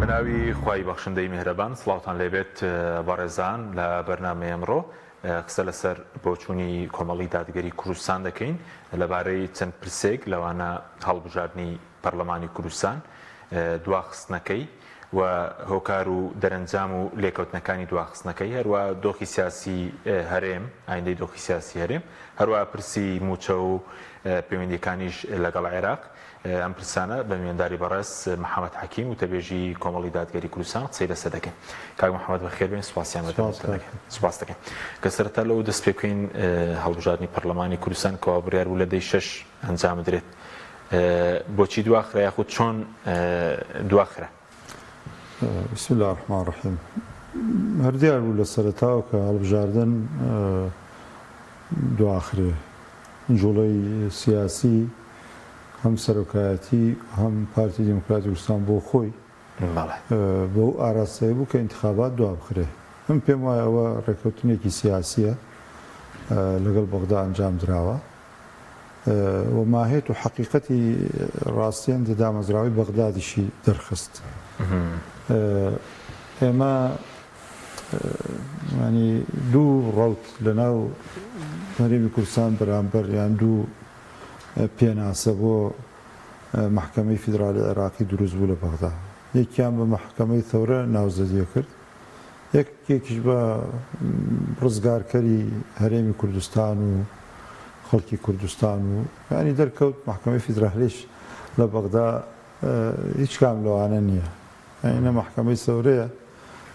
بناوی خوای بەخشندەی میهرەبان سڵاوتان لێبێت بەڕێزان لە بەرنامەی ئەمڕۆ قسە لەسەر بۆچوونی کۆمەڵی دادگەری کوردستان دەکەین لەبارەی چەند پرسێک لەوانە هەڵبژاردننی پەرلەمانی کوردستان دواخستنەکەی و هۆکار و دەرەنجام و لێکەوتنەکانی دواخستنەکەی هەروە دۆخی سیاسی هەرێم ئایندەی دۆخی سیاسی هەرێم هەروە پرسی موچە و پەیوەندیەکانیش لەگەڵ عێراق ئەم پرسانە بە میێنداری بەڕێز محەممەد حەکیم و تەبێژی کۆمەڵی دادگەری کوردستان قسەی لەسەر دەکەین. کاک محەممەد بەخێربێن سوپاسیان سوپاس دەکەین کە سەرەتا لەو دەست پێ بکەین هەڵبژاردننی پەرلەمانی کوردستان کەوا بڕیار بوو لە دەی 6 ئەنجام بدرێت بۆچی دواخرا یاخود چۆن دواخرا؟ بسم الله الرحمن الرحیم هەردیار بوو لە سەرەتاوە کە هەڵبژاردن دواخرێ جوڵەی سیاسی هەم سەرۆکایەتی هەم پارتی دیموکراتی کوردستان بۆ خۆی بۆ ئاراستەیە بوو کە ئینتخابات دوا بخرێ. من پێم وایە ئەوە ڕێکەوتنێکی سیاسیە لەگەڵ بەغدا ئەنجام دراوە و ماهێت و حەقیقەتی ڕاستیان دامەزراوی بەغدادیشی دەرخست. ئێمە ینی دوو ڕەوت لەناو هەرێمی کوردستان بەرامبەر یان دوو پێناسە بۆ محکەمەی فیدرالی عێراقی دروست بوو لە بەغدا. یەکیان بە محکەمەی تەورە ناوزەدیە کرد، یەکێکیش بە ڕزگارکەری هەرێمی کوردستان و خەڵکی کوردستان و ینی دەرکەوت محکەمەی فیدرالیش لە بەغدا هیچ کام لەوانە نییە. ئەینە محکەمەی سەورەیە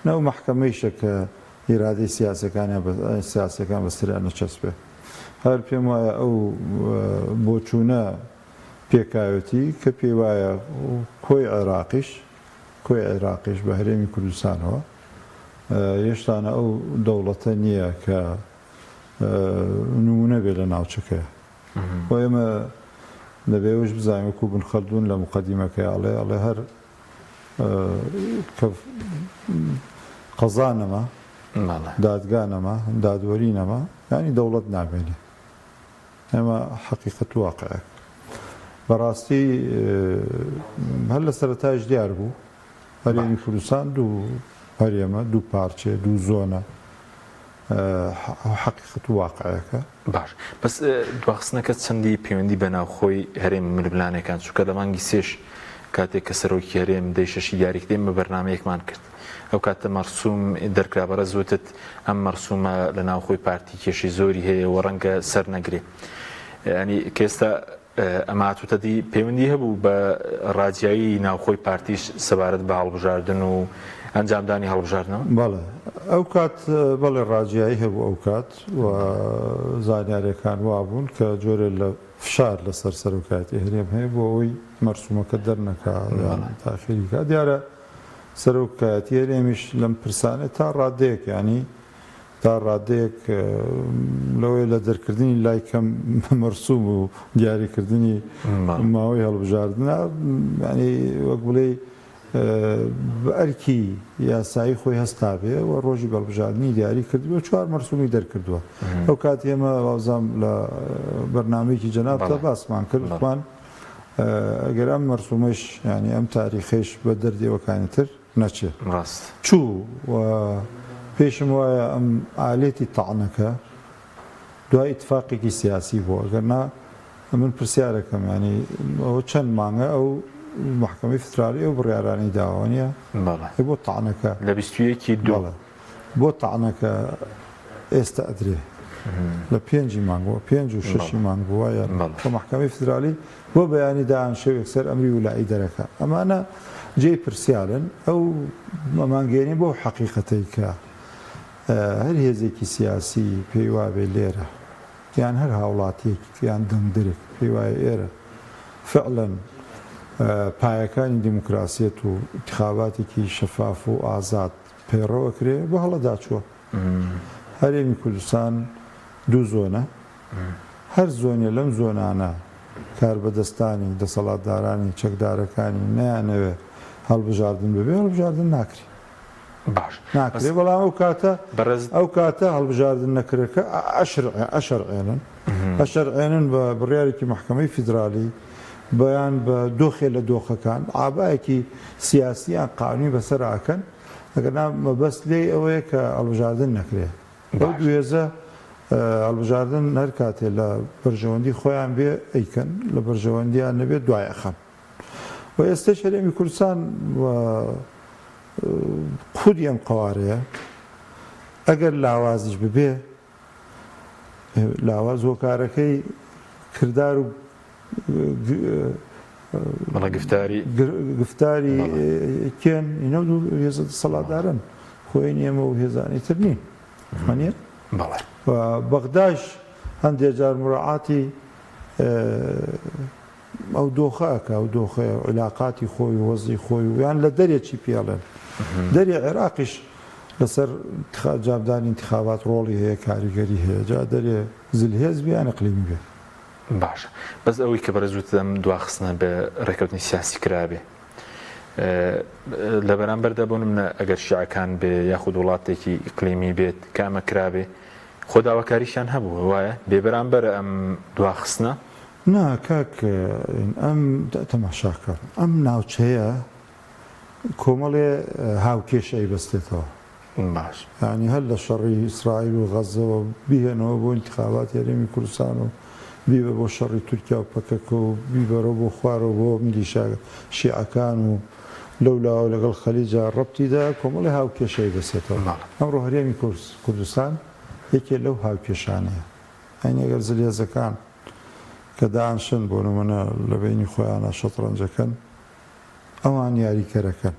نەو محکەمەیشە کە ئیرادەی سیاسەکان بەسریان نەچەسبێ. هەر پێم وایە ئەو بۆچوونە پێکاوەتی کە پێی وایە کۆی عێراقیش بە هەرێمی کوردستانەوە هێشتانە ئەو دەوڵەتە نییە کە نمونە بێ لە ناوچەکەیە. بۆ ئێمە دەبێوش بزانین وەکو بن خەلدون لە مقەدیمەکەی ئەڵێ هەر قەزا نەما دادگا نەما دادوەری نەما ینی دەوڵەت نامێنێ. ئێمە حەقیقەت واقعەیە. بەڕاستی هەر لە سەرەتایش دیار بوو هەرێمی کوردستان دوو هەرێمە دوو پارچێ دوو زۆنە حەقیقەت واقعەکە. باش بەس دواخستنەکە چەندی پەیوەندی بەناوخۆی هەرێم ململانەکان چونکە لە مانگی سێش کاتێک کە سەرۆکی هەرێم دەی شەشی دیاریکردین بە بەرنامەیەکمان کرد ئەو کاتە مەرسووم دەرکرا بەڕە زوتت ئەم مەرسوومە لە ناوخۆی پارتی کێشی زۆری هەیە و ڕەنگە سەر نەگرێ. ینی کێستا ئەماتوتەدی پەیوەندی هەبوو بە ڕاجایی ناوخۆی پارتیش سەبارەت بە هەڵبژاردن و ئەنجامدانی هەڵبژاردنەوە؟ بەڵێ ئەو کات بەڵێ ڕاجایی هەبوو ئەو کات و زانیاریەکان وابوون کە جۆرە لە فشار لەسەر سەرۆکایەتی هەرێم هەیە بۆ ئەوەی مەرسوومەکە دەرنەکا یان تاخیریکە. دیارە سەرۆکایەتی هەرێمیش لەم پرسانێ تا ڕادەیەک ینی تا ڕادەیەک لەوەی لە دەرکردنی لای کەم مەرسووم و دیاریکردنی ماوەی هەڵبژاردنە ینی وەک بڵێ بە ئەرکی یاسایی خۆی هەستا بێ و ڕۆژی بەڵبژاردننی دیاری کردووە 4 مەرسوومی دەرکردووە. ئەو کات ئێمە وازام لە بەرنامەیەکی جەنابتە باسمان کردمان ئەگەر ئەم مەرسوومەش ینی ئەم تاریخێش بە دەردێوەکانی تر نەچێت چوو و پێشم وایە ئەم ئالێتی تەعنەکە دوای ئیتفاقێکی سیاسی بووە. ئەگەرنا من پرسیارەکەم ینی ئەوە چەند مانگە ئەو محکەمەی فیدرالی ئەو بڕیارانی داوە نیە بۆ تەعنەکە لە 21 دووە بۆ تەعنەکە ئێستا ئەدرێ لە 5 مانگەوە 5 و 6 مانگ بووایە بۆ محکەمەی فیدرالی بۆ بەیانی داهان شەوێک سەر ئەمری ولائی دەرەکە. ئەمانە جێی پرسیارن ئەو مەمانگەێنی بۆ حەقیقەتەی کە هەر هێزێکی سیاسی پێی وابێ لێرە یان هەر هاوڵاتیەکی یان دەنگدرێک پێی وایە ئێرە فعلەن پایەکانی دیموکراسیەت و انتخاباتێکی شەفاف و ئازاد پەیڕەوەکرێ بە هەڵەدا چووە. هەرێمی کوردستان دوو زۆنە، هەر زۆنێ لەم زۆنانە کاربەدەستانی دەسەڵاتدارانی چەکدارەکانی نەیانەوێ هەڵبژاردن ببێ هەڵبژاردن ناکرێ. باش ناکرێ بەڵام ئەو کاتە هەڵبژاردن ئەشەرعێنن بە بڕیارێکی محکەمەی فیدرالی بەیان بە دۆخێ لە دۆخەکان ئابایەکی سیاسییان قانونی بەسەراکەن ئەگەنا مەبەست لێ ئەوەیە کە هەڵبژاردن نەکرێت ئەو دوێزە هەڵبژاردن هەر کاتێ لە بەرژەوەندی خۆیان بێ ئەیکەن لە بەرژەوەندیان نەبێت دوایە خەن و ئێستا هەرێمی کوردستان خودی ئەم قوارەیە ئەگەر لاوازیش ببێ لاواز هۆکارەکەی کردار و گفتاری کێن ئینە دوو هێزە سەڵاتدارن خۆی ئێمە و هێزانی تر نین وانە بەغداش هەندێک جار مراعاتی ئەو دۆخەکە ئەو دۆخە علاقاتی خۆی و وەزی خۆی و یان لە دەرێکی پێڵێن دەری عێراقیش لەسەر جابدانی انتخابات ڕۆڵی هەیە کاریگەری هەیە جا دەرێ زلهێز بیان ئەقلیمی بێ باشە بەس ئەوەی کە بەرەزوت دەم دواخستنە بە ڕێکەوتنی سیاسی کرابێ لە بەرامبەردا بۆ نمونە ئەگەر شیعەکان بێ یاخود وڵاتێکی ئیقلیمی بێت کە ئەمە کرابێ خۆ داواکاریشیان هەبوو وایە بێبەرامبەرە ئەم دواخستنە نا کاک ئەم تەماشاکە ئەم ناوچەیە کۆمەڵێ هاوکێشەی بەستێتەوە باش ینی هەر لە شەڕی ئیسرائیل و غەزەوە بیهێنەوە بۆ انتخابات هەرێمی کوردستان و بیبە بۆ شەڕی تورکیا و پەکەکە و بیبەرەوە بۆ خوارەوە بۆ میلیشا شیعەکان و لەولاوە لەگەڵ خەلیجا ڕەبتیدا کۆمەڵی هاوکێشەی بەسێتەوە ئەمڕۆ هەرێمی کوردستان یەکێ لەو هاوکێشانەیە ئەنی ئەگەر زلێزەکان کە دانشن بۆ نمونە لە بینی خۆیانە شەترەنجەکەن ئەوان یاریکەرەکەن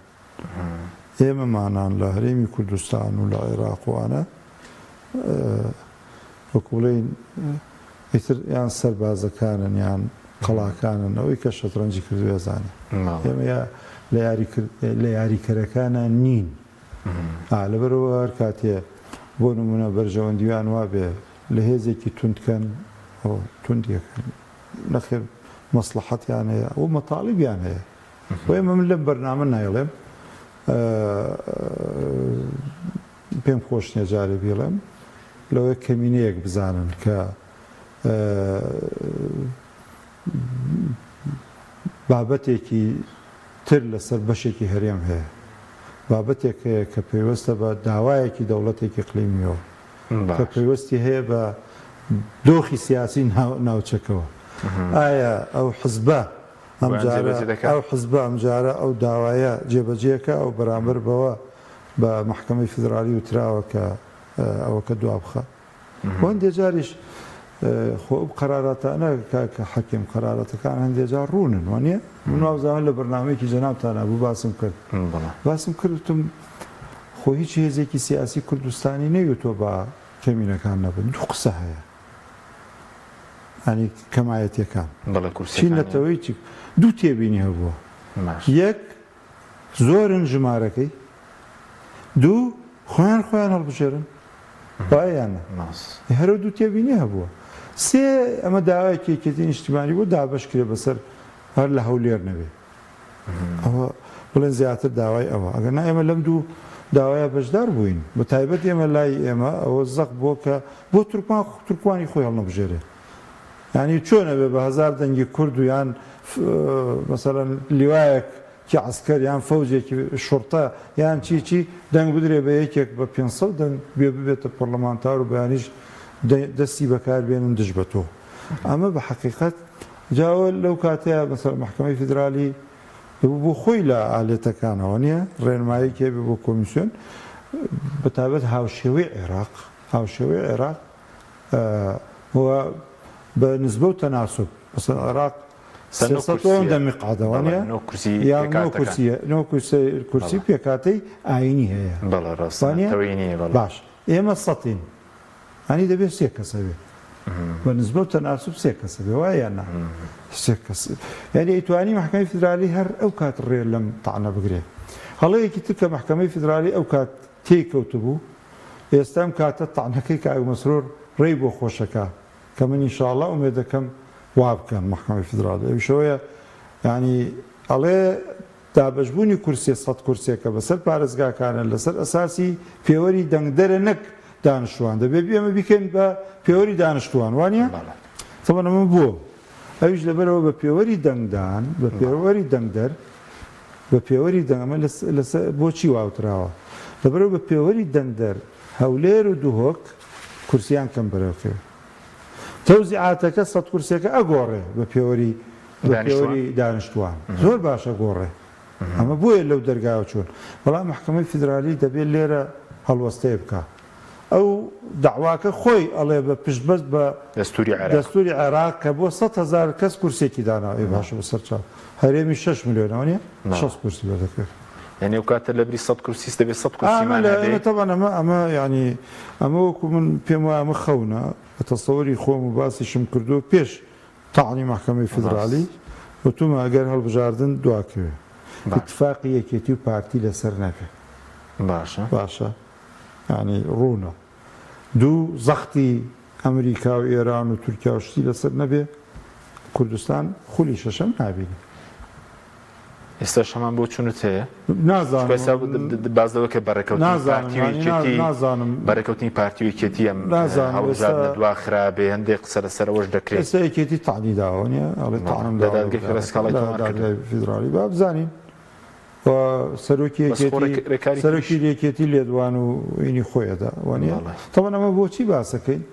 ئێمەمانان لە هەرێمی کوردستان و لە عێراقوانە وەکوڵین ئیتر یان سەربازەکانن یان قەڵاکانن ئەوەی کە شەترەنجی کردوێ زانێ ئێمە لە یاریکەرەکانە نین لەبەرەوە هەر کاتێ بۆ نمونە بەرژەوەندیوان وابێ لە هێزێکی توندکەن توندیەکەن نەخێر مەسلحەتیان هەیە و مەتاڵیبیان هەیە ئێمە من لەم بەرنامە نایڵێم پێم خۆش نییە جارێ بێڵێم لەوەی کەمینەیەک بزانن کە بابەتێکی تر لەسەر بەشێکی هەرێم هەیە بابەتێک هەیە کە پێوەستە بە داوایەکی دەوڵەتێکی قلیمیەوە کە پێوەستی هەیە بە دۆخی سیاسی ناوچەکەوە ئایا ئەو حزبە ئەو حزبە ئەمجارە ئەو داوایە جێبەجێەکە ئەو بەرامبەر بەوە بە محکەمەی فیدرالی وتراوە کە ئەوەکە دوابخە هەندێک جاریش خۆ قەراراتانە کە حەکیم قەرارەتەکان هەندێک جار ڕوونن وانە من وازانە لە بەرنامەیەکی جەنابتانە بوو باسم کردتم خۆ هیچ هێزێکی سیاسی کوردستانی نەیوتۆ بە کەمینەکان نەبن دوو قسە هەیە ئەنی کەمایەتیەکان چی نەتەوەی چی دوو تێبینی هەبووە یەک زۆرن ژمارەکەی دوو خۆیان هەڵبژێرن پایانە هەرە دوو تێبینی هەبووە سێ ئەمە داوای کێکێتی نیشتیمانی بۆ دابشکرێ بەسەر هەر لە هەولێر نەبێ ئەوە بڵێن زیاتر داوای ئەوە ئەگەر نا ئێمە لەم دوو داوایە بەشدار بووین بە تایبەت ئێمە لای ئێمە ئەوە زەق بۆ کە بۆ تورکوانی خۆی هەڵنەبژێرێ ینی چۆنە بێ بە هەزار دەنگی کورد و یان مەسەڵەن لیوایەک کی عسکەر یان فەوجێکی شورتە یان چی دەنگ بدرێ بە یەکێک بە 500 دەنگ بێ ببێتە پەرلەمانتار و بەیانیش دەستی بەکار بێنن دژ بە تۆ ئەمە بە حەقیقەت جاوە لەو کاتەیە مەسەڵەن محکەمەی فیدرالی بۆ خۆی لە ئالێتەکانەوە نییە ڕێنمایی کێبێ بۆ کۆمیسیۆن بەتابەت هاوشێوەی عێراق بە نسبە و تەناسب مەسەڵەن عێراق 300 دەمیقعدەوەنیە کورسی پێکاتەی ئاینی هەیە باش ئێمە سەتین ئەنی دەبێت سێ کەسە بێ بە نسبە و تەناسب سێ کەسە بێ وایە یاننا سێ کەس یعنی ئەیتوانی محکەمەی فیدرالی هەر ئەو کات ڕێ لەم تەعنە بگرێ هەڵەیەکی تر کە محکەمەی فیدرالی ئەو کات تێکەوت بوو ئێستا ئەم کاتە تەعنەکەی کاک مەسرۆر ڕێی بۆ خۆشەکە کە من ئینشاءڵڵا ئومێد دەکەم وا بکەن محکەمەی فیدرالی ئەویشەوەیە ینی ئەڵێ دابەشبوونی کورسێ 100 کورسێکە بەسەر پارێزگاکانە لەسەر ئەساسی پێوەری دەنگدەرە نەک دانیشتوان دەبێت ئێمە بیکەین بە پێوەری دانیشتوان وانە تەمەنە من بووە ئەویش لەبەرەوە بە پێوەری دەنگدان بە پێوەری دەنگدەر بە پێوەری دەنگەمە بۆچی واوتراوە لەبەرەوە بە پێوەری دەنگدەر هەولێر و دووهۆک کورسیان کەم بەرەوکەوێ تەوزیعاتەکە 100 کورسەکە ئەگۆڕێ بە پێوەری دانیشتوان زۆر باشە گۆڕێ ئەمە بۆیە لەو دەرگاوە چۆن بەڵام محکەمەی فیدرالی دەبێت لێرە هەڵوەستەیە بکە ئەو داواکە خۆی ئەڵێ بە پشتبەست بە دەستوری عێراق کە بۆ 100,000 کەس کورسێکی دانا ئەی باشە بە سەرچاو هەرێمی 6 ملیۆنەوە نیە 6 کورسی بەردەکرد یعنی ئەو کاتە لە بری 100 کورسی دەبێت 100 کورسیمان هەبێت تەبەن ئەمە ینی ئەمە وەکو من پێم وایە ئەمە خەونە بە تەسەوەری خۆم و باسیشم کردو پێش تاعنی محکەمەی فیدرالی وتومە ئەگەر هەڵبژاردن دواکەوێ اتفاقی یەکێتی و پارتی لەسەر نەبێت باشە ینی ڕوونە دوو زەختی ئەمریکا و ئێران و تورکیا و شتی لەسەر نەبێ کوردستان خولی شەشەم نابینی ئێستا شەمان بۆ چونت هەیە بازەوە کە بەڕێکەوتنی پارتی و یەکێتی ئەم هەڵبژاردنە دوا خراپێ هەندێک قسە لەسەرەوەش دەکرێت ئێستا یەکێتی تاعنی داوە نیە ئەڵێ تاعنم فیدرالی با بزانین سەرۆکی یەکێتی لێدوان و ئینی خۆیەدا وانە تەوەن ئەمە بۆچی باسەکەین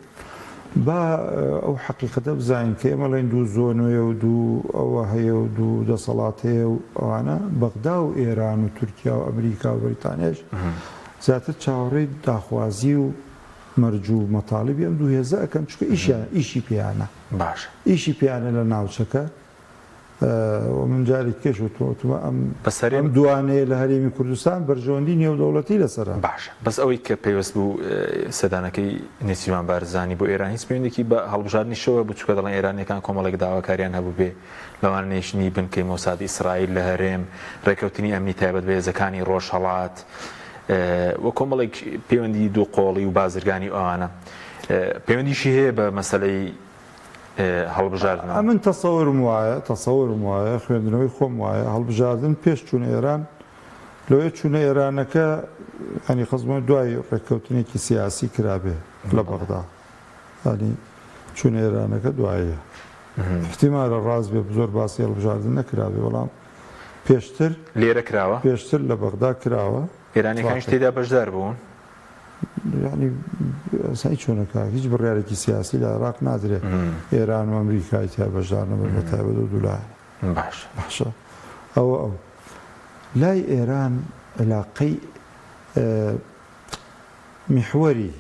با ئەو حەقیقەتە بزانین کە ئێمەڵێن دوو زۆنوێ و دوو ئەوە هەیە و دوو دەسەڵات هەیە و ئەوانە بەغدا و ئێران و تورکیا و ئەمریکا و بەریتانیاش زیاتر چاوەڕێی داخوازی و مەرج و مەتاڵبی ئەم دوو هێزە ئەەکەن چکە ئیشی پیانە باش ئیشی پیانە لە ناوچەکە من جارێک کێش وتوە ئەم دوانەیە لە هەرێمی کوردستان بەرژەوەندی نێودەوڵەتی لەسەرە باشە بەس ئەوەی کە پێوەست بوو سەدانەکەی نێچیروان بارزانی بۆ ئێران هیچ پەیوەندێکی بە هەڵبژاردنیشەوە بچووکە دەڵێن ئێرانیەکان کۆمەڵێک داواکاریان هەبوو بێ لەوان نێشتنی بنکەی مۆساد ئیسرائیل لە هەرێم ڕێکەوتنی ئەمنی تایبەت بە هێزەکانی ڕۆژهەڵات وە کۆمەڵێک پەیوەندی دوو قۆڵی و بازرگانی ئەوانە پەیوەندیشی هەیە بە مەسەلەی هەڵبژاردن من تەسەوەرم وایە خوێندنەوەی خۆم وایە هەڵبژاردن پێش چوونە ئێران لەوەیە چوونە ئێرانەکە ئەنی خزمە دوای ڕێککەوتنێکی سیاسی کرابێ لە بەغدا ئەنی چوونە ئێرانەکە دوایە احتیمالە ڕاز بێ زۆر باسی هەڵبژاردن نەکرابێ بەڵام پێشتر لێرە کراوە پێشتر لە بەغدا کراوە ئێرانیەکانش تێدا بەشدار بوون ینی سای چۆنەکە هیچ بڕیارێکی سیاسی لە عێراق نادرێت ئێران و ئەمریکای تا بەشدارنەبە بە تایبەت و دوولایە باشە ئەو لای ئێران علاقەی میحوەری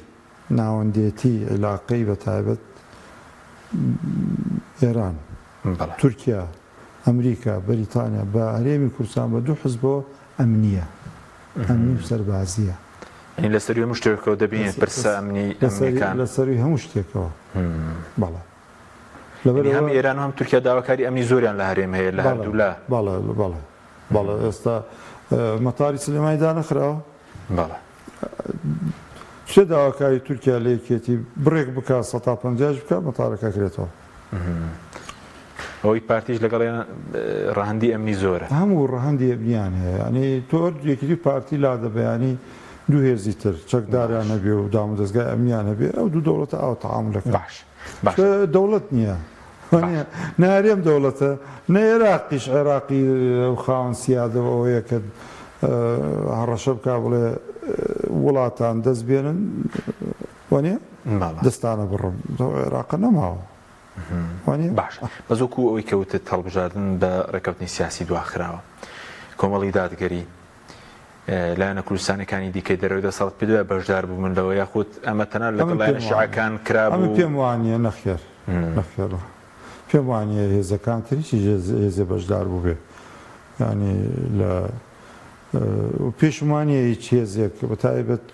ناوەندێتی علاقەی بە تایبەت ئێران تورکیا ئەمریکا بەریتانیا بە هەرێمی کوردستان بە دوو حزبەوە ئەمنیە ئەمنی و سەربازیە لە سەروی هەموو شتێکەوە دەبینێت پرسە ئەمنی ئەمریکان لە سەروی هەموو شتێکەوە بەڵێ هەم ئێران و هەم تورکیا داواکاری ئەمنی زۆریان لە هەرێم هەیە لە هەردوو لە بەڵێ ئێستا مەتاری سلێمانی دانەخراوە چێ داواکاری تورکیا لە یەکێتی بڕێک بکە 150 بکە مەتارەکە کرێتەوە ئەوەی پارتیش لەگەڵیان ڕەهەندی ئەمنی زۆرە هەموو ڕەهەندی ئەمنیان هەیە ینی تۆ یەکێتی پارتی لا دەبەیانی دوو هێزی تر چەکداریان هەبێ و دام و دەستگای ئەمنیان هەبێ ئەو دوو دەوڵەتە ئاو تەعاملەکە دەوڵەت نییە نارێم دەوڵەتە نە عێراقیش عێراقی و خاوەن سیادەوە ئەوەیە کە هەڕەشە بکا بڵێ وڵاتان دەست بێنن وانە دەستانە بڕم عێراقە نەماوە باش بەزۆکو ئەوەی کەوتت هەڵبژاردن بە ڕێکەوتنی سیاسی دواخراوە کۆمەڵی دادگەری لایەنە کوردستانەکانی دیکەی دەرەوەی دەسەڵات پێدوای بەشدار بوو من لەوە یاخود ئەمە تەنها لەگەڵ لایەنە شیعەکان کرابوو ئەمە پێم وانییە نەخێر پێم وانییە هێزەکان تریشی هێزە بەشدار بوو بێ ینی لە پێشمانیە هیچ هێزێک بە تایبەت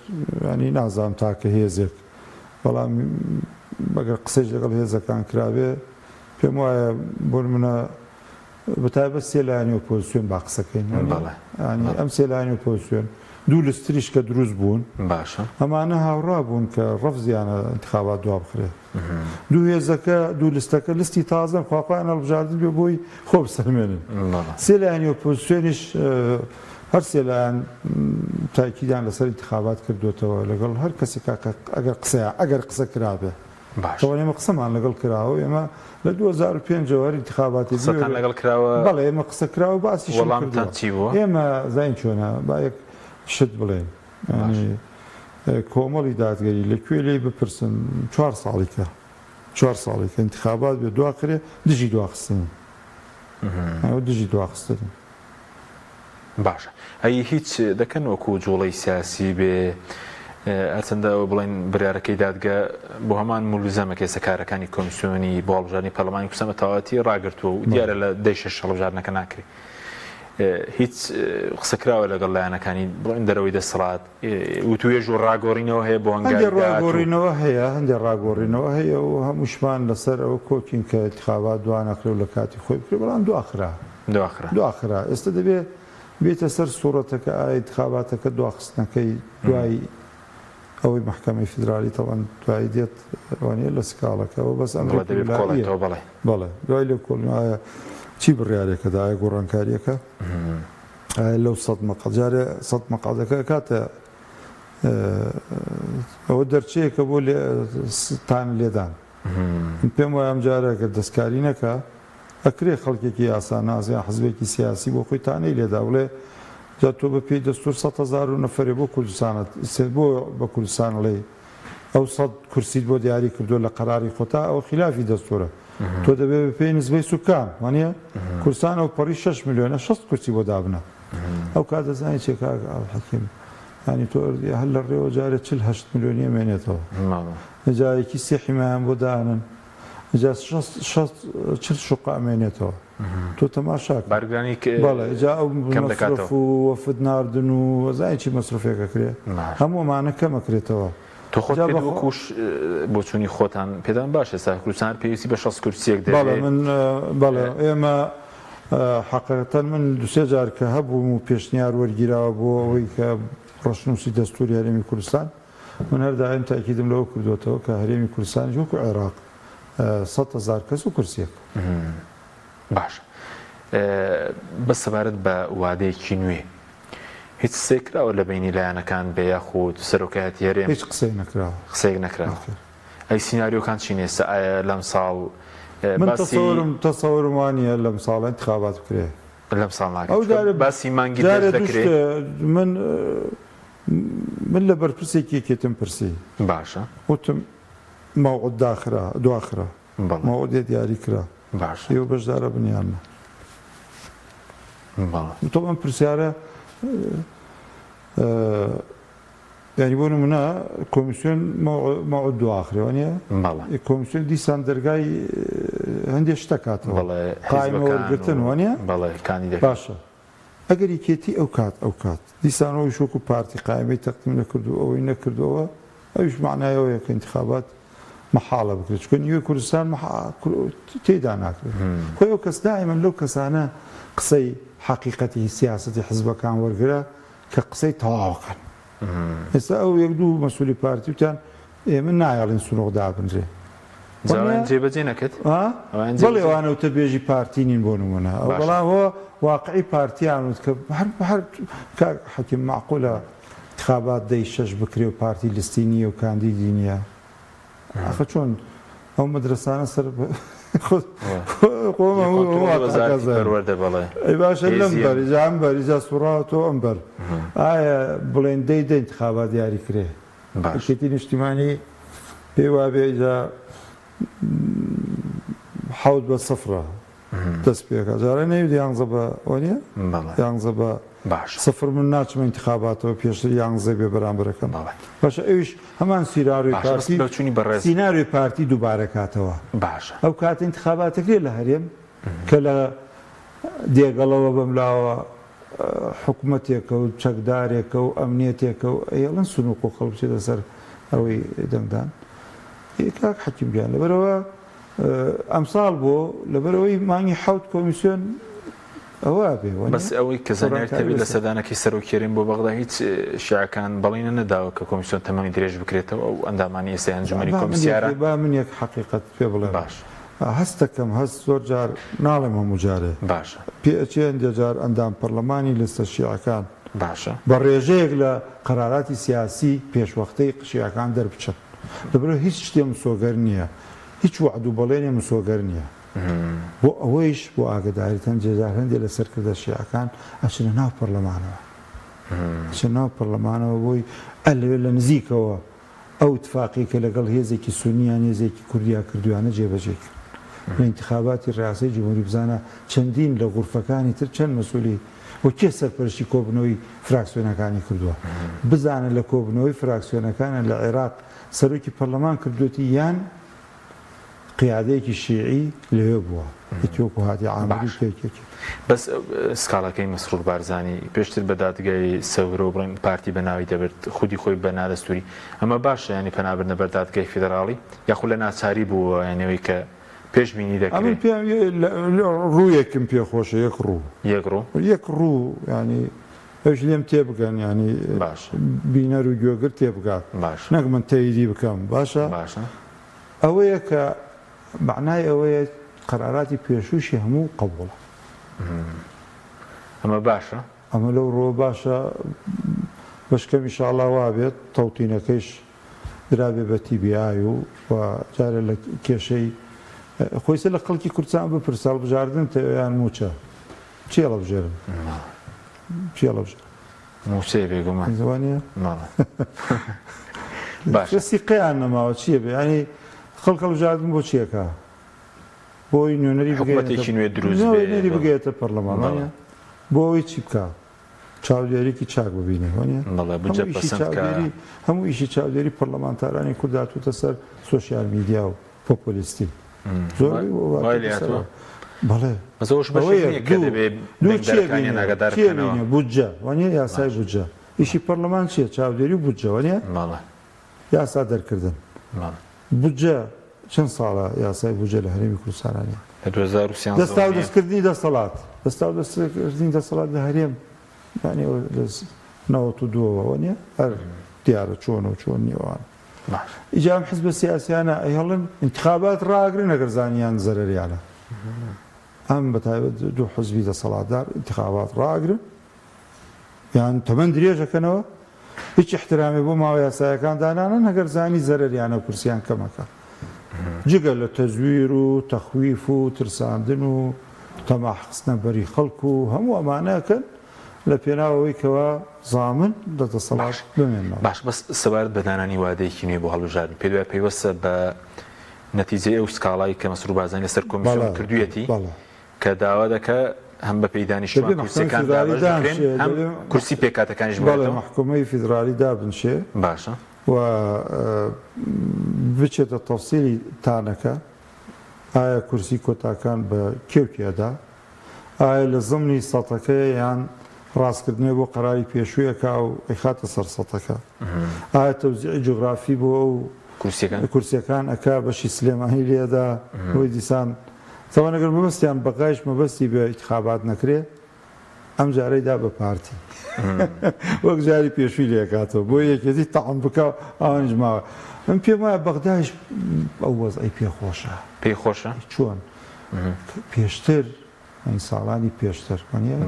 ینی نازانم تاکە هێزێک بەڵام بەگەر قسەش لەگەڵ هێزەکان کرابێ پێم وایە بۆ منە بەتایبەت سێ لایەنی ئۆپۆزیسیۆن با قسەکەین ئەم سێ لایەنی ئۆپۆزیسیۆن دوو لستریش کە دروست بوون ئەمانە هاوڕا بوون کە ڕەفزیانە انتخابات دوا بخرێت دوو هێزەکە دوو لستەکە لستی تازەن خواپایان هەڵبژاردن بێ بۆی خۆ بسەلمێنن سێ لایەنی ئۆپۆزیسیۆنیش هەر سێ لایەن تاکیدیان لەسەر انتخابات کردوێتەوە لەگەڵ هەر کەسێک ئەگەر قسە کرابێ باش کەوە ئێمە قسەمان لەگەڵ کراوە ئێمە لە 2005 وەری انتخاباتی قسەتان لەگەڵ کراوە بەڵێ ئێمە قسە کراوە باسی وەڵامتان چی بووە؟ ئێمە زین چۆنە با یەک شت بڵێن ینی کۆمەڵی دادگەری لەکوێ لێ بپرسن 4 ساڵێکە 4 ساڵێکە انتخابات بێ دواکرێ دژی دواخستن دژی دواخستن باشە ئەی هیچ دەکەن وەکو جوڵەی سیاسی بێ ئەچەندە بڵێن بریارەکەی دادگە بۆ هەمان مولوزەمە کێسەکارەکانی کۆمیسیۆنی بۆ هەڵبژاردننی پەرلەمانی کوردستان بە تەواوەتی ڕاگرتووە و دیارە لە 10 هەڵبژاردنەکە ناکرێت هیچ قسەکراوە لەگەڵ لایەنەکانی بڵێن دەرەوەی دەسەڵات و توێژ و ڕاگۆڕینەوە هەیە بۆ هەندێک ڕاگۆڕینەوە هەیە هەندێک ڕاگۆڕینەوە هەیە و هەمووشمان لەسەر ئەوە کۆچین کە انتخابات دوانەکرێ و لە کاتی خۆی بکرێ بەڵام دواخرا ئێستا دەبێت بێتە سەر سوورەتەکە ئایا انتخاباتەکە دواخستنەکەی دوای ئەوەی محکەمەی فیدرالی تەوان دوای دێت وانە لە سکاڵەکەەوە بەس ئەم بەڵێ دوای لێ کۆڵایە چی بڕیارێکەدا ئایا گۆڕانکاریەکە لەو 100 مەقال جارێ 100 مەقالەکە کاتە ئەوە دەرچەیەکە بۆ تان لێدان پێم وایە ئەم جارەکە دەستکاری نەکە ئەکرێ خەڵکێکی یاسانازیان حزبێکی سیاسی بۆ خۆی تانەی لێدا بڵێ جا تۆ بە پێی دەستور 100,000 نەفرێ بۆ کوردستانت بۆ بە کوردستان لێ ئەو 100 کورسیت بۆ دیاری کردو لە قەراری خۆتا ئەو خلافی دەستورە تۆ دەبێت بە پێی نسبەی سوکان وانە کوردستان ئەو پەڕی 6 میلیۆنە 6 کورسی بۆ دابنە ئەو کات دەزانانی چێکا حەکیم ینی تۆ هەر لە ڕێوە جارێت 48 میلیۆنی مێنێتەوە جارێکی سێ حیمایان بۆ دانن چل شوقا ئەمێنێتەوە تۆ تەماشاک بارگرانی بەڵێ جا ئەو مەصرف و وەفد ناردن و وەزای چی مەصرفێکەکرێ هەموو ئەمانە کەمەکرێتەوە تۆ خۆت وەکوش بۆ چوونی خۆتان پێدان باشە سا کوردستان پێویستی بە 6 کورسیەک دەبێت بەڵێ ئێمە حەقیقەتەن من دوسێ جار کە هەبووم و پێشنیار وەرگیراوە بۆ ئەوەی کە ڕەشنووسی دەستوری هەرێمی کوردستان من هەردایم تاکیدم لەوە کردوێتەوە کە هەرێمی کوردستانی وەکو عێراق 100,000 کەس و کورسیەک باش بە سەبارەت بە وادەیەکی نوێ هیچ سێکراوە لە بینی لایەنەکان بە یاخود سەرۆکایەتی هەرێم هیچ قسەی نەکراوە ئەی سیناریۆکان چی نێستا ئایا لەم ساڵ من تەسەوەرم وانە لەم ساڵە انتخابات بکرێ لەم ساڵ ناکرێت باسی مانگی دەکرێت من لە بەرپرسێکی کێتم پرسی باشە وتم ماوەت دواخرا ماوەدێ دیاری کرا باش ئێوە بەشدارە بنیانە تۆ ئەم پرسیارە ینی بۆ نمونە کۆمیسیۆن ماوەت دواخرێوانە کۆمیسیۆن دیسان دەرگای هەندێک شتەکاتەوە قایمە وەرگرتن وانە باشە ئەگەر یەکێتی ئەو کات دیسانەوەی شوکو پارتی قایمەی تەقدیم نەکردو ئەوەی نەکردەوە ئەوش معنایەوەیە کە انتخابات محاڵە بکرێت چکە نیوێ کوردستان تێدا ناکرێت خۆی ئەو کەس دائیمەن لەو کەسانە قسەی حەقیقەتی سیاسەتی حزبەکان وەرگرە کە قسەی تەواوەکەن ئێستا ئەو یەک دوو مەسئولی پارتی وتیان ئێمە نایەڵێن سونۆق دابنرێ جێبەجێ نەکرد بەڵێ ئەوانەوتە بێژی پارتی نین بۆ نمونە ئەو بەڵام هۆ واقعی پارتیان وت کە هەر حەکیم معقولە انتخابات دەی 6 بکرێ و پارتی لیستی نییە و کاندیدی نییە ئەخە چۆن ئەو مەدرسانە سەر ئەی باشە لەم بەریجا ئەم بەریجا سوڕاوەتەوە ئەم بەر ئایا بڵێن دەی انتخابات دیاری کرێ شێتی نیشتیمانی پێی وابێ ئیجا 7-0 دەست پێکە جارە نەویدە یانزە بە وانە یانزە بە سفر من ناچمە انتخاباتەوە پێشتر یانزە بێ بەرامبەرەکەم باشە ئەویش هەمان سیناریۆی پارتی دووبارە کاتەوە ئەو کات انتخاباتەکرێ لە هەرێم کە لە دێگەڵەوە بەملاوە حکوومەتێکە و چەکدارێکە و ئەمنیەتێکە و ئەڵەن سنووق و خەڵک بچێتە سەر ئەوەی دەنگدان کاک حەکیم گیان لەبەرەوە ئەمساڵ بۆ لەبەرەوەی مانگی 7 کۆمیسیۆن ئەوە بێ بەس ئەوەی کە زانیارتەبی لە سەردانەکەی سەرۆکێرین بۆ بەغدا هیچ شیعەکان بەڵینە نەداوە کە کۆمیسیۆن تەمەنی درێژ بکرێتەوە ئەو ئەندامانی ئێستا ئەنجومەنی کۆمیسیارە با من یەک حەقیقەت پێ بڵێ باش هەستەکەم هەست زۆر جار ناڵێم هەموو جارێ باشە پێچێ هەندێک جار ئەندام پەرلەمانی لەستە شیعەکان باشە بە ڕێژەیەک لە قەراراتی سیاسی پێشوەختەی شیعەکان دەربچن دەبرێت هیچ شتێ مسۆگەر نییە هیچ وعد و بەڵێنێ مسۆگەر نییە بۆ ئەوەیش بۆ ئاگداریتەن جێزار هەندێک لەسەر کردە شیعەکان ئەچنە ناو پەرلەمانەوە چ ناو پەرلەمانەوە بۆی ئەلوێ لە نزیکەوە ئەو اتفاقی کە لەگەڵ هێزێکی سونیان هێزێکی کوردیا کردوانە جێبەجێ کرد لە انتخاباتی ڕاستەی جمهوری بزانە چەندین لە غورفەکانی تر چەند مەسئولی وە کێ سەرپەرشتی کۆبنەوەی فراکسیۆنەکانی کردووە بزانە لە کۆبنەوەی فراکسیۆنەکانە لە عێراق سەرۆکی پەرلەمان کردوێتی یان قیادەیەکی شیعی لەوێ بووە ئەتیۆک و هاتی عامری پێکێکی بەس سکاڵەکەی مەسرور بارزانی پێشتر بە دادگای سەورە و بڵێن پارتی بەناوی دەبێت خودی خۆی بە نادەستوری ئەمە باشە ینی پەنابردنە بەر دادگای فیدراڵی یاخود لە ناچاری بووە یانەوەی کە پێشبینی دەکرێت ڕوویەکم پێخۆشە یەک ڕوو یەک ڕوو ینی ئەوش لێم تێبگەن ینی باش بینەر و گوێگر تێبگات باش نەک من تەیدی بکەم باشە ئەوەیە کە معنای ئەوەیە قەراراتی پێشوشی هەموو قبوڵە ئەمە باشە ئەمە لەو ڕۆ باشە بەشکەم ئینشاءڵڵا وا بێت تەوتینەکەیش درابێ بە TBI و جارە لە کێشەی خۆیسە لە خەڵکی کوردستان بپرسە هەڵبژاردن یان موچە چی هەڵبژێرن چی هەڵبژێرن موچێ بێگومان زوانیە باشە سیقەیان نەماوە چییە بێ ینی خەڵک هەڵبژاردن بۆ چیەکە بۆی نوێنەری حکومەتێکی نوێ دروست نوێنەری بگێتە پەرلەمانە بۆ ئەوەی چی بکە چاودێریکی چاک ببینێ هەموو ئیشی چاودێری پەرلەمانتارانی کورد هاتووتە سەر سۆشیال میدیا و پۆپۆلیستی زۆر بەڵێ بودجە وانە یاسای بودجە ئیشی پەرلەمان چییە چاودێری و بودجە وانە یاسا دەرکردن بودجە چەند ساڵە یاسای بودجە لە هەرێمی کوردستانیە دەستا و دەستکردنی دەسەڵات دەستا و دەستکردنی دەسەڵات لە هەرێم نەوەت و دووەوە وانە هەر دیارە چۆن و چۆن نیوان ئیجام حزب سیاسیانە ئەهڵن انتخابات ڕاگرن ئەگەر زانیان زەرەریانە ئەم بەتایبەت دوو حزبی دەسەڵاتدار انتخابات ڕاگرن یان تەمەەن درێژەکەنەوە هیچ احترامی بۆ ماوە یاسایەکان دانانە ئەگەر زانی زەرەریانە و کورسیان کەمەکە جگە لە تەزویر و تەخویف و ترساندن و تەماحقستنە بەری خەڵک و هەموو ئەمانەکەن لە پێناوەوەی کەوا زامن دەسەڵات بمێنەوە باش بەس سەبارەت بەدانانی وادەیەکی نوێ بۆ هەڵبژاردن پێ دوای پێیوەستە بە نەتیجەی ئەو سکاڵایی کە مەسرور بارزانی لەسەر کۆمیسیۆن کردوویەتی کە داوا دەکە هەم بە پێی دانیشتوان کورسیەکان دابەشکرێن هەم کورسی پێکاتەکانیش بڵێ محکومەی فیدرالی دابنشێ باشە و بچێتە تەفسیری تانەکە ئایا کورسی کۆتاکان بە کێوتیەدا ئایا لە زمنی سەتەکە یان ڕاستکردنەوە بۆ قەراری پێشوویەکە و ئەیخاتە سەر سەتەکە ئایا تەوزیعی جوغرافی بۆ ئەو کورسیەکان ئەکا بەشی سلێمانی لێدا بۆی دیسان تەوانەگەر مەبەستیان بەقایش مەبەستی بە ئینتیخابات نەکرێ ئەم جارەیدا بە پارتی وەک جاری پێشووی لێکاتەوە بۆ یەکێتی تەعام بکە ئەوانیش ماوە من پێم وایە بەغدایش ئەو وەزعی پێخۆشە پێخۆشە چۆن پێشتر ساڵانی پێشتر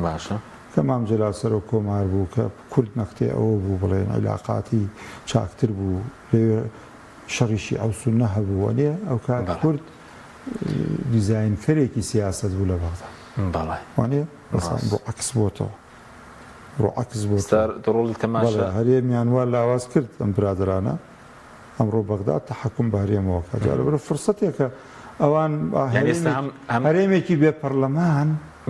باشە کە مام جەلاسەر و کۆمار بوو کە کورد نەختێ ئەوە بوو بڵێن عیلاقاتی چاکتر بوو لێ شەڕیشی ئەو سونە هەبووە نیە ئەو کات کورد دیزاینکەرێکی سیاست بوو لە بەغدا وانە ڕۆ عەکس بۆتەوە ڕۆ عەکس بۆ تەماشا هەرێمیان وا لاواز کرد ئەم برادرانە ئەمڕۆ بەغدا تەحەکوم بە هەرێمەوە کە جارە بەرە فرسەتێکە ئەوان هەرێمێکی بێ پەرلەمان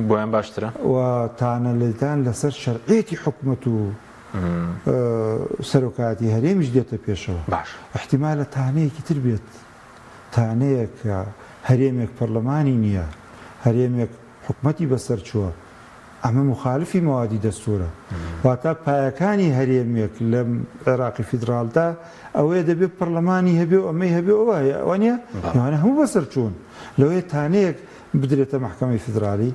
بۆیان باشترە و تانە لێدان لەسەر شەرعێتی حکومەت و سەرۆکاتی هەرێمیش دێتە پێشەوە باش احتیمالە تانەیەکی تر بێت تانەیە کە هەرێمێک پەرلەمانی نییە هەرێمێک حکومەتی بەسەر چووە ئەمە مخالفی مەوادی دەستورە واتە پایەکانی هەرێمێک لە عێراقی فیدراڵدا ئەوەیە دەبێت پەرلەمانی هەبێ و ئەمەی هەبێ ئەوانە ئەوانە هەموو بەسەر چوون لەوەیە تانەیەک بدرێتە محکەمەی فیدرالی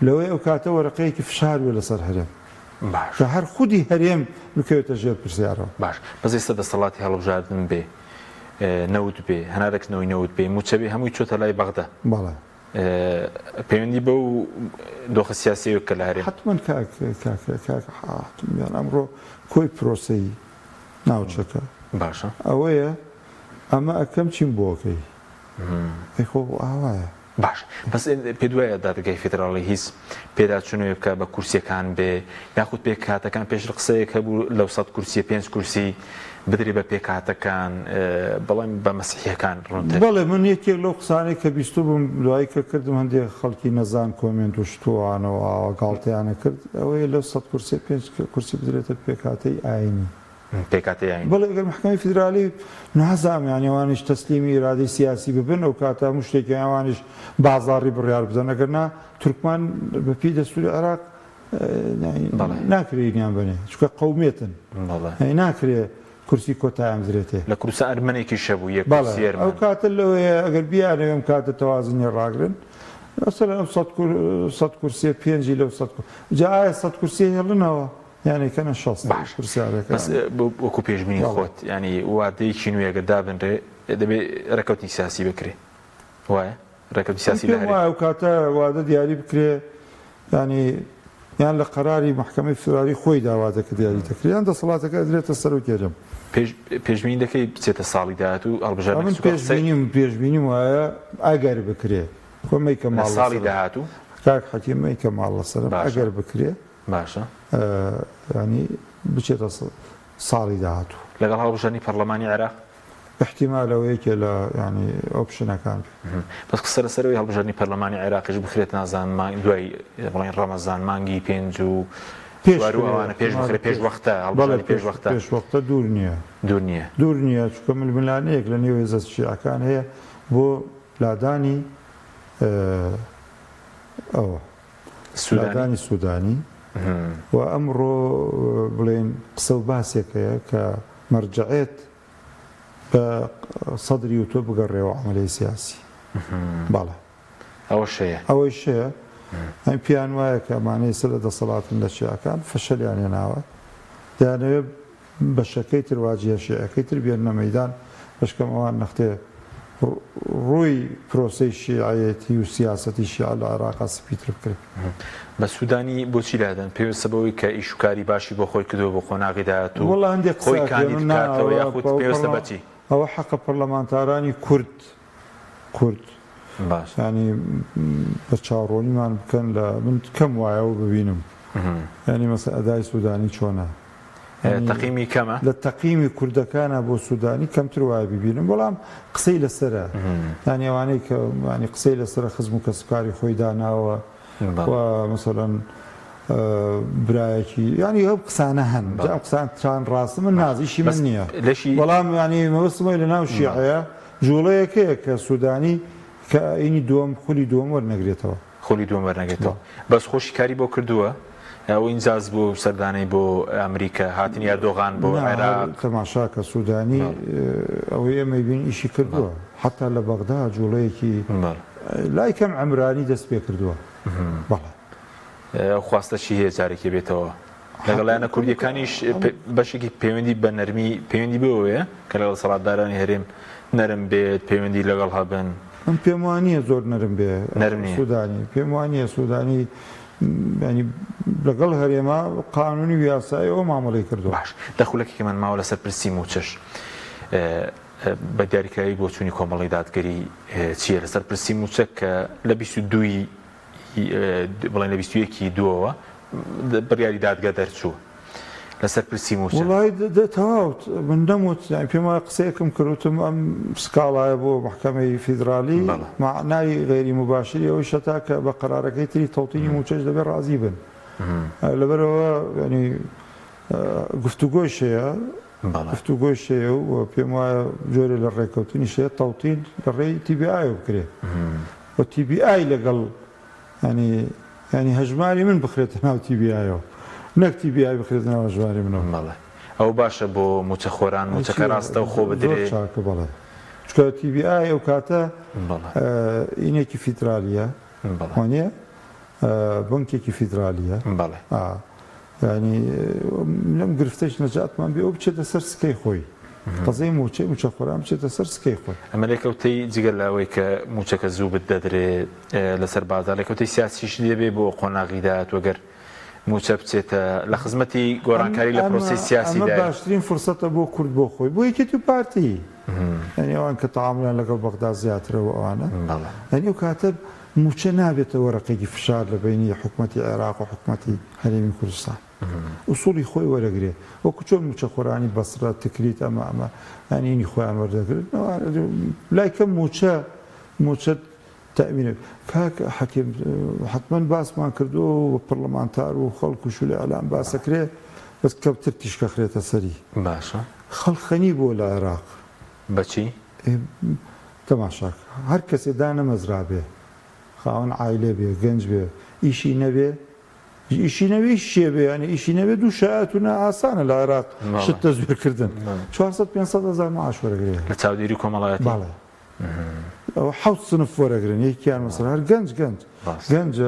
لەوەی ئەو کاتە وەرەقەیەکی فشار بێ لەسەر هەرێم کە هەر خودی هەرێم بکەوێتە ژێر پرسیارەوە باش بەس ئێستا دەسەڵاتی هەڵبژاردن بێ نەوت بێ هەنارێکنەوەی نەوت بێ موچە بێ هەمووی چۆتە لای بەغدا بەڵێ پەیوەندی بە و دۆخە سیاسیەوە کە لە هەرێم حتمەن ئەمڕۆ کۆی پرۆسەی ناوچەکە باشە ئەوەیە ئەمە ئەەکەم چیم بۆکەی خۆ ئاوایە باش بەس پێ دوایە دادگای فێدراڵی هیچ پێداچوونەوە بکە بە کورسیەکان بێ یاخود پێ کاتەکان پێش قسەیەک هەبوو لەو 100 کورسیە 5 کورسی بدرێ بە پێکاتەکان بەڵام بە مەسیحیەکان ڕوونتر بەڵێ من یەکێک لەو قسانەی کە بیستو بووم دوایی کە کردم هەندێک خەڵکی نەزان کۆمنت و شتوانەوە ئاوا گاڵتەیانە کرد ئەوەیە لەو 100 کورسی 5 کورسی بدرێتە پێکاتەی ئاینی پێکاتی یاین بەڵێ ئەگەر محکەمەی فیدرالی نازانیان ئەوانش تەسلیمی ئیرادەی سیاسی ببن ئەو کاتە هەموو شتێکی ئەوانش بازاڕی بڕیار بدەن ئەگەر نا تورکمان بەپی دەستوری عێراق ناکرێنیان بنێ چکە قەومێتن ناکرێ کورسی کۆتایان بدرێتێ لە کوردستان ئەرمەنێکی شەبوو یەک ئەو کاتە لەوەیە ئەگەر بیانەوە ئەم کاتە تەوازنی ڕاگرن مثلا 100 کورسی 5 لەو 100 جا ئایا 100 کورسی هێڵنەوە یعنی کەنە 60 کورسیارێک بەس وەکو پێشبینی خۆت ینی وادەیەکی نوێگە دابنرێ دەبێت ڕێکەوتی سیاسی بکرێ وایە ڕێکەوتی سیاسی ئەو کاتە وادە دیاری بکرێ ینی یان لە قەراری محکەمەی فیدرالی خۆی داواتەکە دیاری دەکرێت یان دەسەڵاتەکە دەدرێتە سەر و کێرم پێشبینی دەکەی بچێتە ساڵی داهات و من پێشبینیم وایە ئەگەر بکرێ کۆمەی کە ماڵ ساڵی داهات و کاک حەکیمەی کە ماڵ لەسەر ئەگەر بکرێ باشە ینی بچێتە ساڵی داهاتوو لەگەڵ هەڵبژێرنی پەرلەمانی عێراق احتیمالەوەیەکێ لە ینی ئۆپشنەکان بەس قسە لەسەرەوەی هەڵبژێرنی پەرلەمانی عێراقیش بخرێت نازان دوای بڵێن ڕەمەزان مانگی 5 و ئەوانە پێش بخرێت پێش وەختە هەڵبژێرنی پێش وەختە دوور نییە دوور نییە چکە ململانەیەک لە نێو هێزە شیعەکان هەیە بۆ لادانی ئەوە سودانی سودانی و ئەمڕۆ بڵێن قسە و باسێکەیە کە مەرجعێت بە سەدری و تۆ بگەڕێەوە عملی سیاسی باڵە ئەوەی شەیە ئەم پیان وایە کە ئەمانەی سەر لە دەسەڵاتن لە شیعەکان فەشەلیان هێناوە دەیانەوێت بەشەکەی تر واجیە شیعەکەی تر بێنە مەیدان بەشکەم ئەوان نەختێ ڕووی پرۆسەی شیعەتی و سیاسەتی شیعە لە عێراقا سپیتر بکرێت بە سوودانی بۆچی لادەن پێویستە بەوەی کە ئیشوکاری باشی بۆ خۆی کردەوە بۆ خۆناغیدات و وەڵا هەندێک خۆی کاندید بکاتەوە یاخود پێویستە بەچی ئەوە حەقە پەرلەمانتارانی کورد باش ینی بە چاوەڕۆنیمان بکەن لە من کەم وایەوە ببینم ینی مەسە ئەدای سوودانی چۆنە تەقیمی کەمە لە تەقیمی کوردەکانە بۆ سوودانی کەمتر وایە ببینم بەڵام قسەی لەسرە ینی ئەوانەی کە ینی قسەی لەسرە خزم و کەسبکاری خۆی داناوە مەسەڵەن برایەکی ینی ئەو قسانە هەن ئەم قسان چان ڕاستە من نازیشی من نییە بەڵام ینی مەوەستمەوەی لە ناو شیعەیە جوڵەیەکەیە کە سوودانی کە ئینی دووەم خولی دووەم وەرنەگرێتەوە خۆلی دووەم وەرنەگرێتەوە بەس خۆشی کاری بۆ کردووە ئەو ئینجاز بۆ سەردانەی بۆ ئەمریکا هاتنی ئەردۆغان بۆ عێراق تەماشا کە سوودانی ئەوەی ئێمە بین ئیشی کردووە حتا لە بەغدا جوڵەیەکی لای کەم عەمرانی دەست پێ کردووە بەڵێ ئەو خواستەشی هەیە جارێکی بێتەوە لەگەڵیانە کوردیەکانیش بەشێکی پەیوەندی بە نەرمی پەیوەندی بەوەیە کە لەگەڵ سەڵاتدارانی هەرێم نەرم بێت پەیوەندی لەگەڵ هەبن من پێم وانییە زۆر نەرم بێ سوودانی پێم وانییە سوودانی ینی لەگەڵ هەرێما قانونی یاسایی ئەوە مامەڵی کردو باش دەخولەکێکی من ماوە لەسەر پرسی موچەش بە دیاریکراوی بۆ چوونی کۆمەڵی دادگەری چییە لەسەر پرسی موچە کە لە 22 بڵێن لە 21 دووەوە بڕیاری دادگا دەرچوو لەسەر پرسی موچە وڵای تەواوت من نەموت پێم وایە قسەیەکم کردوتم ئەم سکاڵایە بۆ محکەمەی فیدرالی معنای غێری مباشری ئەوەی شەتا کە بە قەرارەکەی تری تەوتینی موچەش دەبێت ڕازی بن لەبەرەوە ینی گفتوگۆی شەیە گفتوگۆی شەیە و پێم وایە جۆرە لە ڕێکەوتنی شەیە تەوتین لە ڕێی TBI بکرێ و TBI لەگەڵ ینی هەژماری من بخرێتە ناو TBI نەک TBI بخرێتە ناو هەژماری منەوە مەڵێ ئەو باشە بۆ موچەخۆران موچەکە ڕاستە و خۆ بدرێت چاکە بەڵێ چکە TBI ئەو کاتە ئینێکی فیدرالیە وانە بنکێکی فیدرالیە بەڵێ ینی لەم گرفتەش نەجاتمان بێ ئەو بچێتە سەر سکەی خۆی قەزەی موچەی موچەخۆران بچێتە سەر سکەی خۆی ئەمە لێکەوتەی جگەر لەوەی کە موچەکە زوو بدەدرێت لەسەر بازار لێکەوتەی سیاسیش دەبێ بۆ قۆناغیدات وەگەر موچە بچێتە لە خزمەتی گۆڕانکاری لە پرۆسی سیاسی ئەمە دای باشترین فرسەتە بۆ کورد بۆ خۆی بۆ یەکێتی و پارتی ئەنی ئەوان کە تەعاملیان لەگەڵ بەغدا زیاترەوە ئەوانە ئەنی و کاتە موچە نابێتە وەرەقێکی فشار لە بینی حکوومەتی عێراق و حکوومەتی هەرێمی کوردستان ئوسوڵی خۆی وەرەگرێ وەکو چۆن موچە خۆرانی بەسرە تکریت ئەمە ئەنینی خۆیان وەردەگرن لای کەم موچە تأمين كاك حكيم حتما باس ما كردو وبرلمانتار وخلق وشو الاعلام باسكري بس كبتر تشكخريت سري باشا خلق خنيب ولا العراق بچي تماشاك هر كسي دانا مزرابه خاون عائله به گنج به ايشي نبي يعني ايشي نبي دو شاعتنا آسان العراق شت تزوير كردن 400 500 هزار معاش ورقريه لتاوديري كومالاتي بالله حوت صنف ورقرين يحكي مثلا هر گنج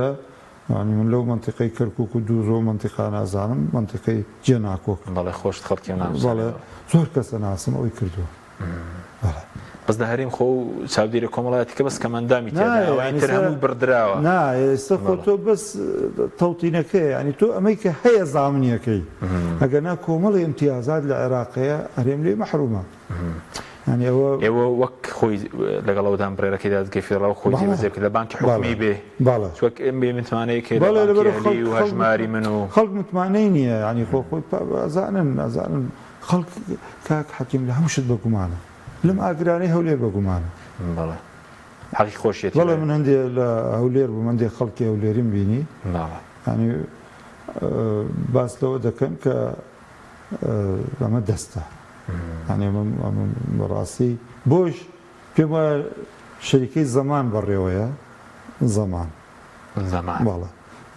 يعني من لو منطقه كركوك ودوزو منطقه نازانم منطقه جناكوك والله خوش خلقي ناس والله زور كاس ناسم او يكردو والله بس ده هريم خو تاوديري كومالاتي بس كمان دامي تاع يعني ترهم بردراوه نا استخدمته بس توطينك يعني تو امريكا هي زامنيكي اجنا كومل امتيازات العراقيه هريم لي محرومه يعني هو وك خوي لقلو دام بريرا كده كيف لو خوي زي كده بانك حكمي به بالا شو ام بي متماني كده بانك وهجماري منه خلق متمانين يعني خو زانن خلق كاك حكيم لها مش بقمانه لما اقراني هولي بقمانه بالا حقيقي خوشيتي والله من عندي هولير ومن عندي خلقي هوليرين بيني يعني باس لو ده كان ك لما دسته يعني من راسي بوش كما شركة زمان بالرواية زمان والله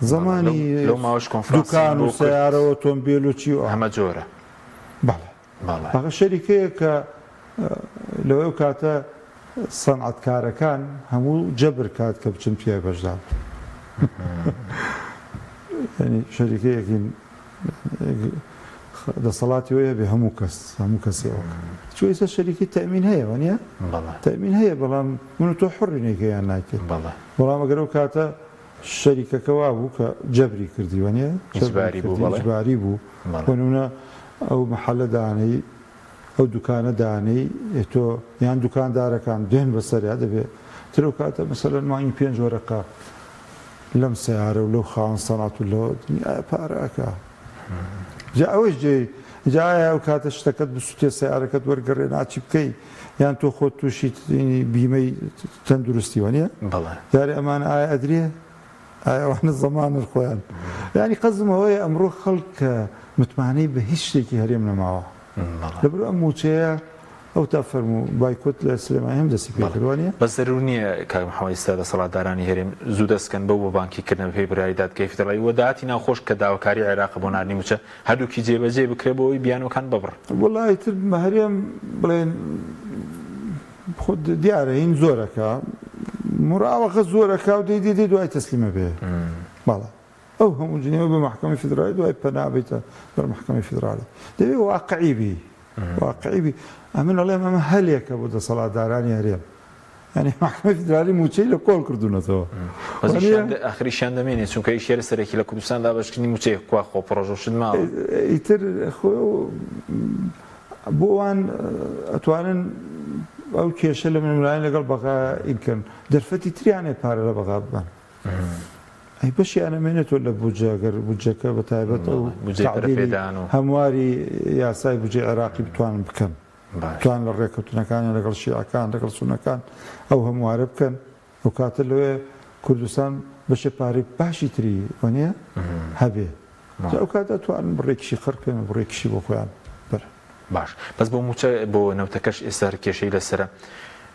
زماني لو ما وش كونفرنس دكان وسيارة وأوتومبيل وشي هم جورة بالله شركة ك لو كاتا صنعة كاركان همو جبر كات كبتشن فيها بجداد يعني شركة يمكن ده صلاتي ويا بهمو كس شو اسا شركه تامين هي ونيا والله تامين هي بلا من تو حر نيك يعني والله ما قالوا كاتا الشركه كوابو كجبري كردي ونيا اجباري بو ونونا او محل داني او دكان داني تو يعني دكان دار كان دهن بسري هذا ترو كاتا مثلا معي بينج ورقه لم سياره ولو خان صنعت ولا باراكا جاء وش جاء وكانت اشتكت بسوتي سيارة كانت ورقرنا بكي يعني تو خود تو شيء بيمي تندرستي ونيا بالله داري امان ادري واحنا الزمان الخوان يعني قزم هو امره خلق متمعني بهيش شيء هريمنا معه بالله لبرو اموتيا او تفرموا بايكوت لسليمان هم دسي فكرونيا بس ضروري كمحاولة استاذ صلاح داراني هرم زودس كان بو بانكي كنا في برايدات كيف ترى وداتنا خوش كداو كاري عراق بونارني مش هادو كي جيب كربوي بيانو كان ببر والله ترى هرم بلين خد ديارين زوركا مراوغه زوركا ودي دو اي تسليمه به والله او هم جنيو بمحكمه فيدراليه دو اي بنابته بالمحكمه الفيدراليه ده واقعي به واقعي امن الله ما هليك ابو صلاة داراني هريم يعني محكمة فدرالي موچي لكل كردونه تو بس اخر شان دمين چون که اشاره سره کی لکردستان دا باش کنی موچي کو خو پروژه شد ما يتر خو بوان اتوانن او كيشل من الملايين لقل بقى يمكن درفتي تري يعني بار بقى اي باش انا منت ولا بوجاك بتايبت او تعديل همواري يا ساي بوجي عراقي بتوان بكم كان الريكوتنا كان لقل شيعة كان لقل سنة كان او همواري بكن وكاتلو كردستان باش باري باشي تري ونيا هبي او كاتا توان بريكشي خربين بريكشي بوخوان باش بس بو موچه بو نوتكش اسر كشي لسره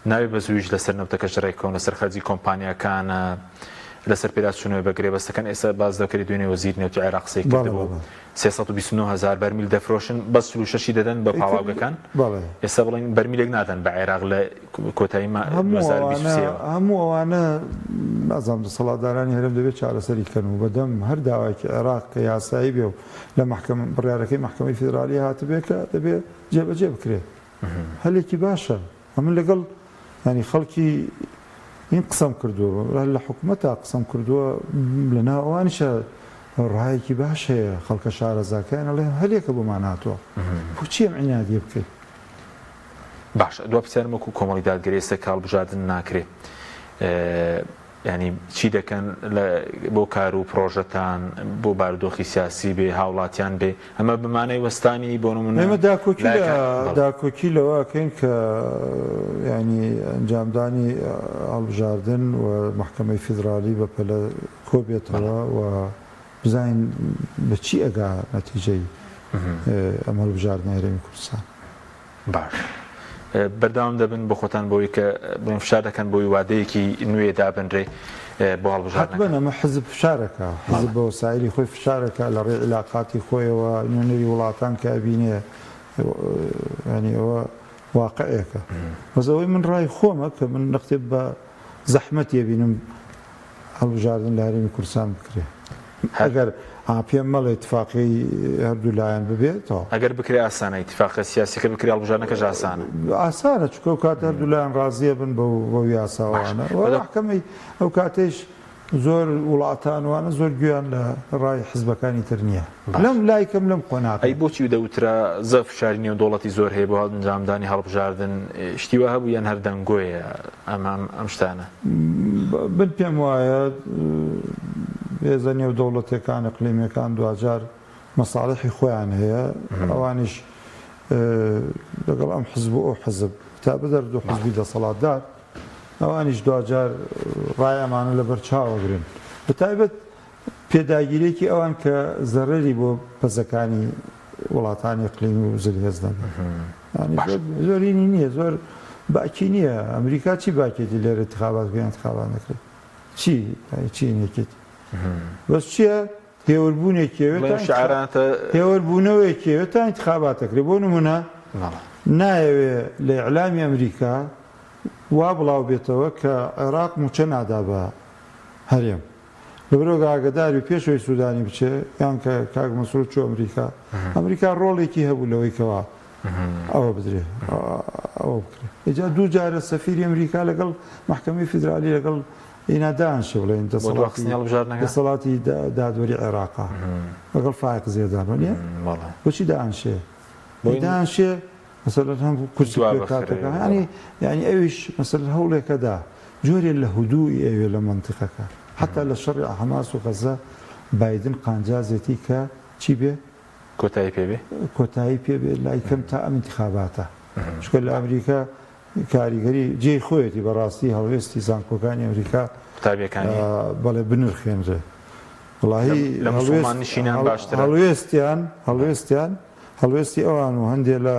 ناوي بزوج لسر نوتكش رايكون لسر خرجي كومبانيا كان لسر بيداتشونو بقري بس كان اسا باز ذكر دويني وزير نوت العراق سيكتبو 329,000 برميل دفروشن بس سلوششي ددن بباواغا كان اسا بلين برميل نادن بعراق لكوتاي ما همو انا نظام الصلاه داراني هرم دبي على سري كانوا بدم هر داواك عراق يا سايبي لمحكمه برياركي محكمه فيدراليه هاتبيك تبي جيب كري هل كي باشا هم اللي قال يعني خلقي ينقسم كردو هلا حكومتها قسم كردو لنا وانشا ڕایەکی باش هەیە خەڵکە شارەزاکەیان ئەڵێ هەلێکە بۆمان هاتووە بۆچی ئەم عنادیە بکەیت باش دو پرسیارم وەکو کۆمەڵی دادگەری ئێستا کاڵبژاردن ناکرێت ینی چی دەکەن بۆ کار و پرۆژەتان بۆ بارودۆخی سیاسی بێ هاوڵاتیان بێ ئەمە بمانەی وەستانی بۆ نمونە ئێمە داکۆکی لەوەکەین کە ینی ئەنجامدانی هەڵبژاردن و محکەمەی فیدرالی بەپەلە کۆبێتەوە و بزانین بەچی ئەگا نەتیجەی ئەم هەڵبژاردنە هەرێمی کوردستان باش بەرداوام دەبن بۆ خۆتان بۆی کە بڵێن فشار دەکەن بۆی وادەیەکی نوێ دابنرێ بۆ هەڵبژاردن حتمەن ئەمە حزب فشارەکە حزب بە وسایلی خۆی فشارەکە لە ڕێ علاقاتی خۆیەوە نوێنەری وڵاتان کە بینێ ینی ئەوە واقعەکە بەزەوەی من ڕای خۆمە کە من نەختێ بە زەحمەت بینم هەڵبژاردن لە هەرێمی کوردستان بکرێ ئەگەر پێم مەڵێ اتفاقی هەردوو لایەن ببێتەوە ئەگەر بکرێ ئاسانە اتفاقە سیاسیکە بکرێ هەڵبژاردنەکەش ئاسانە ئاسانە چکە و کات هەردوو لایەن ڕازیە بن بەو یاساوانە محکەمەی ئەو کاتێش زۆر وڵاتانوانە زۆر گویان لە ڕای حزبەکانی تر نییە لەم لایکەم لەم قۆناغی ئەی بۆچی دەوترا زە فشاری نێو دەوڵەتی زۆر هەیە بۆ ئەنجامدانی هەڵبژاردن شتیوە هەبوو یان هەردەنگۆیە ئەم شتانە بن پێم وایە بێزە نێو دەوڵەتەکان ئەقلیمیەکان دوجار مەساڵحی خۆیان هەیە ئەوانیش لەگەڵ ئەم حزب و ئەو حزب تا بەدەردوو حزبی دەسەڵاتدار ئەوانیش دوجار ڕایەمانە لە بەرچاوەگرن بەتایبەت پێداگیرێکی ئەوان کە زەرەری بۆ پەزەکانی وڵاتانی ئەقلیمی و زلهێز دەبن زۆرینی نییە زۆر باکی نییە ئەمریکا چی باکێتی لێرە انتخابات بۆ انتخابات نەکرێت چی نێکێتی بەس چییە هێوەربوونەوەیەکێوێت تا انتخابات دەکرێت بۆ نمونە نایەوێ لە ئیعلامی ئەمریکا وا بڵاو بێتەوە کە عێراق موچە نادا بە هەرێم لەبەرۆ ئاگداری پێشەوەی سوودانی بچێ یان کە کاک مەسعود چوو ئەمریکا ڕۆڵێکی هەبوو لەوەی کەوا ئەوە بدرێ ئەوە بکرێت ئێجا دوو جارە سەفیری ئەمریکا لەگەڵ محکەمەی فیدرالی لەگەڵ ئینادانشە بڵێن دەسەڵاتی دادوەری عێراقا لەگەڵ فایق زێدان وەنیە بۆچی دانشێ دانشێ مثلا هەم کورسی کاتەکە ینی ئەویش مثل هەوڵێکەدا جۆرێ لە هودووی ئەوێ لە منتیقەکە حتا لە شەڕی حەماس و غەزە بایدن قانجازێتی کە چی بێ کۆتایی پێبێ کۆتایی پێبێ لای کەم تا ئەم انتخاباتە چکە لە ئەمریکا کاریگەری جێی خۆیەتی بەڕاستی هەڵوێستی زانکۆکانی ئەمریکا قوتابیەکانی بەڵێ بنرخێنرێ وڵاهی هەڵوێستی ئەوان و هەندێک لە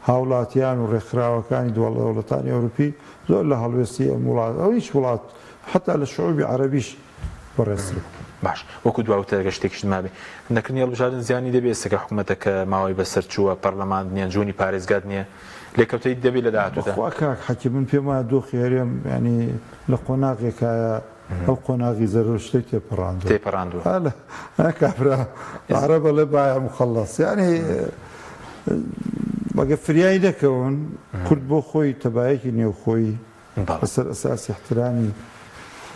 هاوڵاتیان و ڕێکخراوەکانی دەوڵەتانی ئەوروپی زۆر لە هەڵوێستی ئەم وڵات ئەو هیچ وڵات حتا لە شعوبی عەرەبیش بەڕێزتر باش وەکو دواوتە گەشتێکیش مابێ نەکردنی هەڵبژاردن زیانی دەبێت سەکە حکوومەتەکە ماوەی بەسەر چووە پەرلەمان نییە جوونی پارێزگات نییە لێکەوتەی دەبێت لە داهاتوودا کاک حەکی من پێم وایە دۆخی هەرێم ینی لە قۆناغێکایە ئەو قۆناغی زەرۆ شتێک تێپەڕاندووە کابرا عەرەبە لە بایە مخەڵەس ینی بەگە فریایی دەکەون کورد بۆ خۆی تەبایەکی نێوخۆی بەسەر ئەساسی احترامی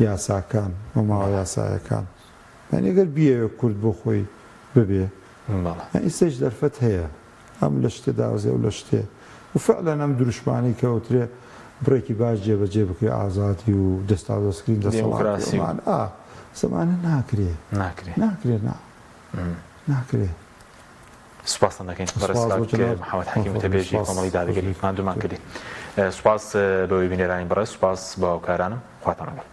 یاساکان و ماوە یاسایەکان ئەگەر بیەوێ کورد بۆ خۆی ببێ ئیسەش دەرفەت هەیە ئەم لە شتێ داوزێ و لە شتێ و فعلەن ئەم دروشمانی کەوترێ بڕێکی باش جێبەجێ بکرێ ئازادی و دەستاوەسکرین دەسەڵاتمان سەمانە ناکرێ سوپاسان دەکەین بەڕێز محەممەد حەکیم تەبێژی کۆمەڵی دادگەری مادومان کردی سوپاس بەوەی بینێرانی بەڕێز سوپاس بە هاوکارانم خواتان لەگەڵ